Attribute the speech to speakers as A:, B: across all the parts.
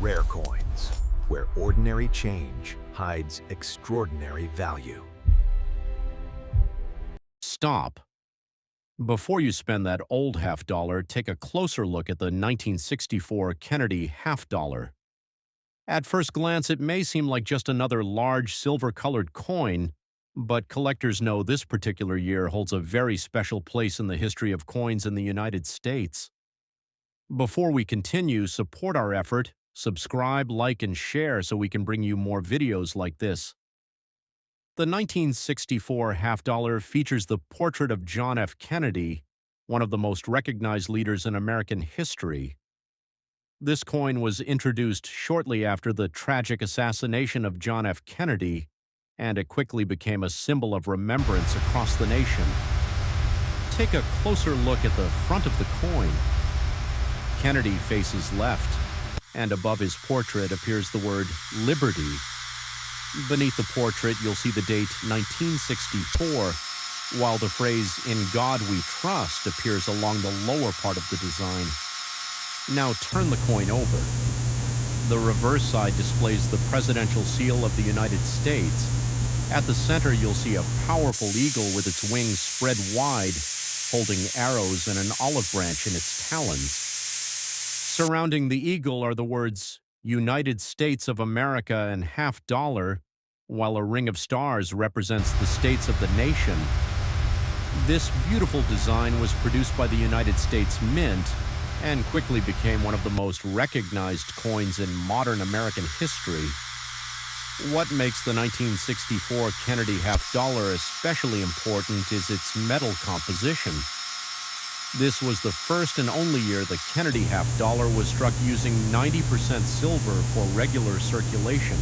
A: rare coins, where ordinary change hides extraordinary value.
B: Stop. Before you spend that old half-dollar, take a closer look at the 1964 Kennedy half-dollar. At first glance, it may seem like just another large silver-colored coin, but collectors know this particular year holds a very special place in the history of coins in the United States. Before we continue, support our effort, subscribe, like, and share so we can bring you more videos like this. The 1964 half-dollar features the portrait of John F. Kennedy, one of the most recognized leaders in American history. This coin was introduced shortly after the tragic assassination of John F. Kennedy, and it quickly became a symbol of remembrance across the nation. Take a closer look at the front of the coin. Kennedy faces left, and above his portrait appears the word Liberty. Beneath the portrait, you'll see the date 1964, while the phrase "In God We Trust" appears along the lower part of the design. Now turn the coin over. The reverse side displays the presidential seal of the United States. At the center, you'll see a powerful eagle with its wings spread wide, holding arrows and an olive branch in its talons. Surrounding the eagle are the words United States of America and half-dollar, while a ring of stars represents the states of the nation. This beautiful design was produced by the United States Mint and quickly became one of the most recognized coins in modern American history. What makes the 1964 Kennedy half-dollar especially important is its metal composition. This was the first and only year the Kennedy half-dollar was struck using 90% silver for regular circulation.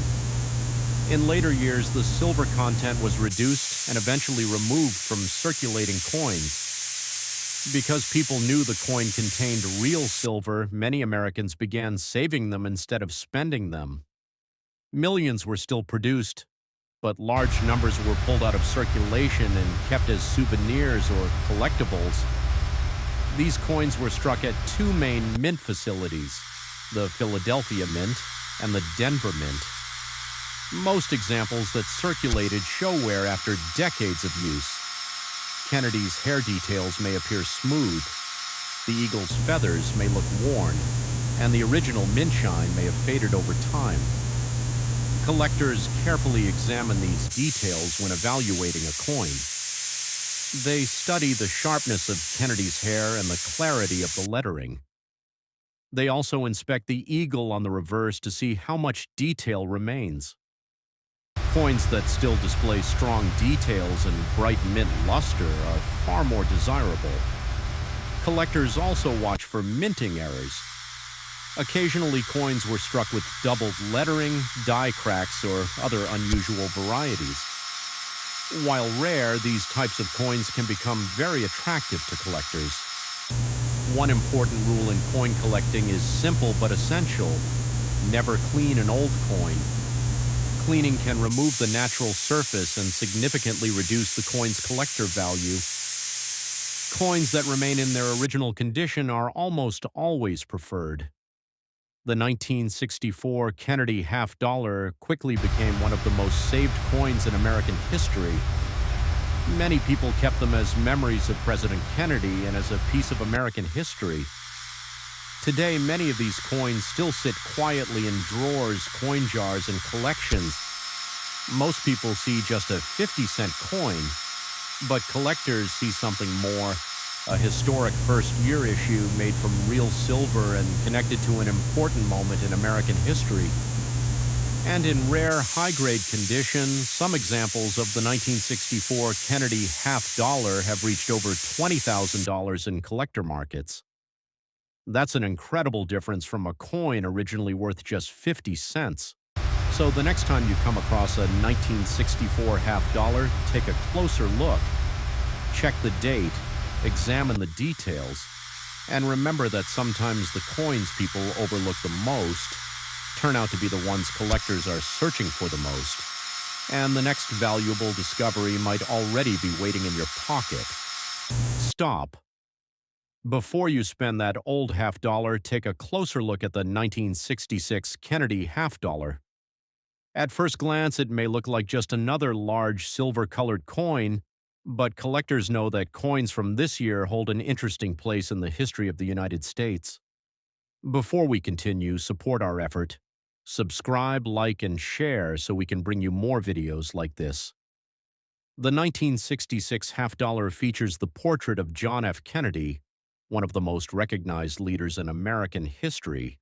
B: In later years, the silver content was reduced and eventually removed from circulating coins. Because people knew the coin contained real silver, many Americans began saving them instead of spending them. Millions were still produced, but large numbers were pulled out of circulation and kept as souvenirs or collectibles. These coins were struck at two main mint facilities, the Philadelphia Mint and the Denver Mint. Most examples that circulated show wear after decades of use. Kennedy's hair details may appear smooth, the eagle's feathers may look worn, and the original mint shine may have faded over time. Collectors carefully examine these details when evaluating a coin. They study the sharpness of Kennedy's hair and the clarity of the lettering. They also inspect the eagle on the reverse to see how much detail remains. Coins that still display strong details and bright mint luster are far more desirable. Collectors also watch for minting errors. Occasionally, coins were struck with doubled lettering, die cracks, or other unusual varieties. While rare, these types of coins can become very attractive to collectors. One important rule in coin collecting is simple but essential: never clean an old coin. Cleaning can remove the natural surface and significantly reduce the coin's collector value. Coins that remain in their original condition are almost always preferred. The 1964 Kennedy half-dollar quickly became one of the most saved coins in American history. Many people kept them as memories of President Kennedy and as a piece of American history. Today, many of these coins still sit quietly in drawers, coin jars, and collections. Most people see just a 50-cent coin, but collectors see something more: a historic first-year issue made from real silver and connected to an important moment in American history. And in rare, high-grade condition, some examples of the 1964 Kennedy half-dollar have reached over $20,000 in collector markets. That's an incredible difference from a coin originally worth just 50 cents. So the next time you come across a 1964 half-dollar, take a closer look. Check the date, examine the details, and remember that sometimes the coins people overlook the most turn out to be the ones collectors are searching for the most. And the next valuable discovery might already be waiting in your pocket. Stop. Before you spend that old half dollar, take a closer look at the 1966 Kennedy half dollar. At first glance, it may look like just another large silver-colored coin, but collectors know that coins from this year hold an interesting place in the history of the United States. Before we continue, support our effort. Subscribe, like, and share so we can bring you more videos like this. The 1966 half dollar features the portrait of John F. Kennedy, one of the most recognized leaders in American history.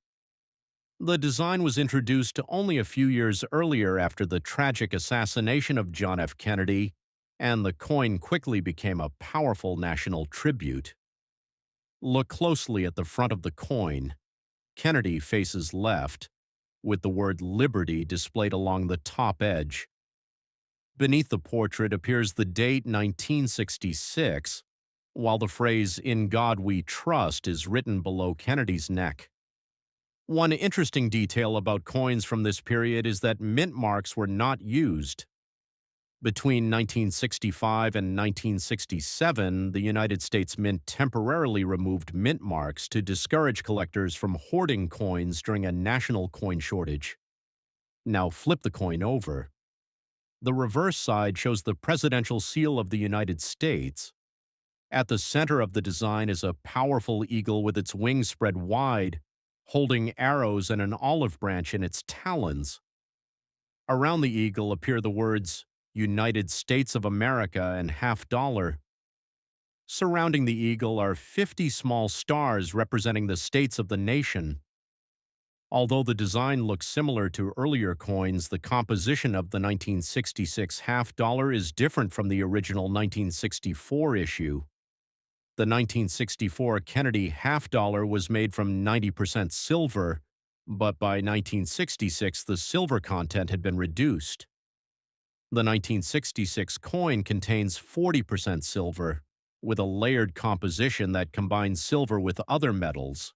B: The design was introduced only a few years earlier after the tragic assassination of John F. Kennedy, and the coin quickly became a powerful national tribute. Look closely at the front of the coin. Kennedy faces left, with the word Liberty displayed along the top edge. Beneath the portrait appears the date 1966, while the phrase "In God We Trust" is written below Kennedy's neck. One interesting detail about coins from this period is that mint marks were not used. Between 1965 and 1967, the United States Mint temporarily removed mint marks to discourage collectors from hoarding coins during a national coin shortage. Now flip the coin over. The reverse side shows the presidential seal of the United States. At the center of the design is a powerful eagle with its wings spread wide, holding arrows and an olive branch in its talons. Around the eagle appear the words United States of America and half dollar. Surrounding the eagle are 50 small stars representing the states of the nation. Although the design looks similar to earlier coins, the composition of the 1966 half dollar is different from the original 1964 issue. The 1964 Kennedy half dollar was made from 90% silver, but by 1966 the silver content had been reduced. The 1966 coin contains 40% silver, with a layered composition that combines silver with other metals.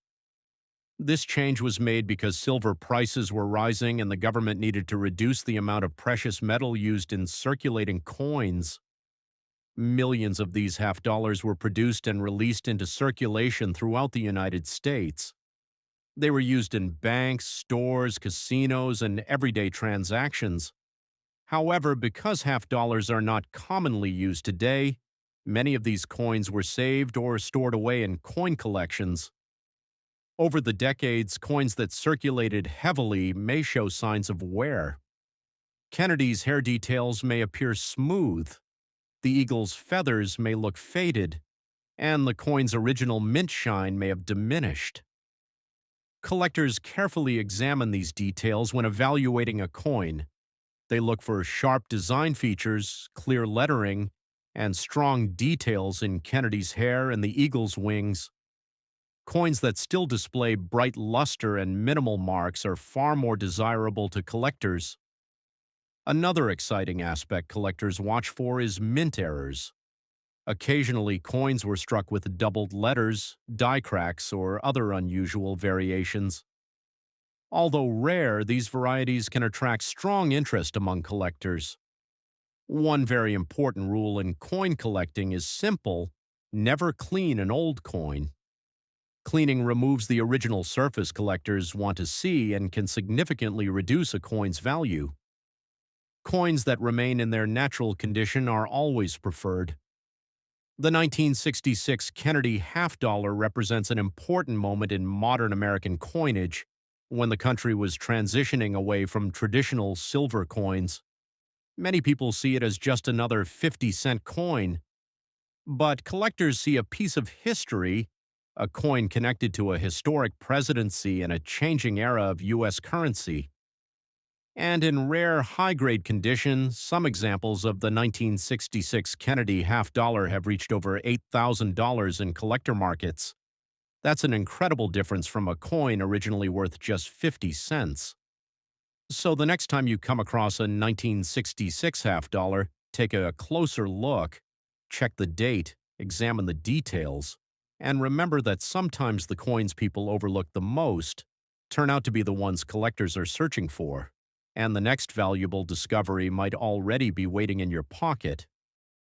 B: This change was made because silver prices were rising and the government needed to reduce the amount of precious metal used in circulating coins. Millions of these half dollars were produced and released into circulation throughout the United States. They were used in banks, stores, casinos, and everyday transactions. However, because half dollars are not commonly used today, many of these coins were saved or stored away in coin collections. Over the decades, coins that circulated heavily may show signs of wear. Kennedy's hair details may appear smooth, the eagle's feathers may look faded, and the coin's original mint shine may have diminished. Collectors carefully examine these details when evaluating a coin. They look for sharp design features, clear lettering, and strong details in Kennedy's hair and the eagle's wings. Coins that still display bright luster and minimal marks are far more desirable to collectors. Another exciting aspect collectors watch for is mint errors. Occasionally, coins were struck with doubled letters, die cracks, or other unusual variations. Although rare, these varieties can attract strong interest among collectors. One very important rule in coin collecting is simple: never clean an old coin. Cleaning removes the original surface collectors want to see and can significantly reduce a coin's value. Coins that remain in their natural condition are always preferred. The 1966 Kennedy half dollar represents an important moment in modern American coinage, when the country was transitioning away from traditional silver coins. Many people see it as just another 50-cent coin. But collectors see a piece of history, a coin connected to a historic presidency and a changing era of U.S. currency. And in rare, high-grade condition, some examples of the 1966 Kennedy half dollar have reached over $8,000 in collector markets. That's an incredible difference from a coin originally worth just 50 cents. So the next time you come across a 1966 half dollar, take a closer look, check the date, examine the details, and remember that sometimes the coins people overlook the most turn out to be the ones collectors are searching for, and the next valuable discovery might already be waiting in your pocket.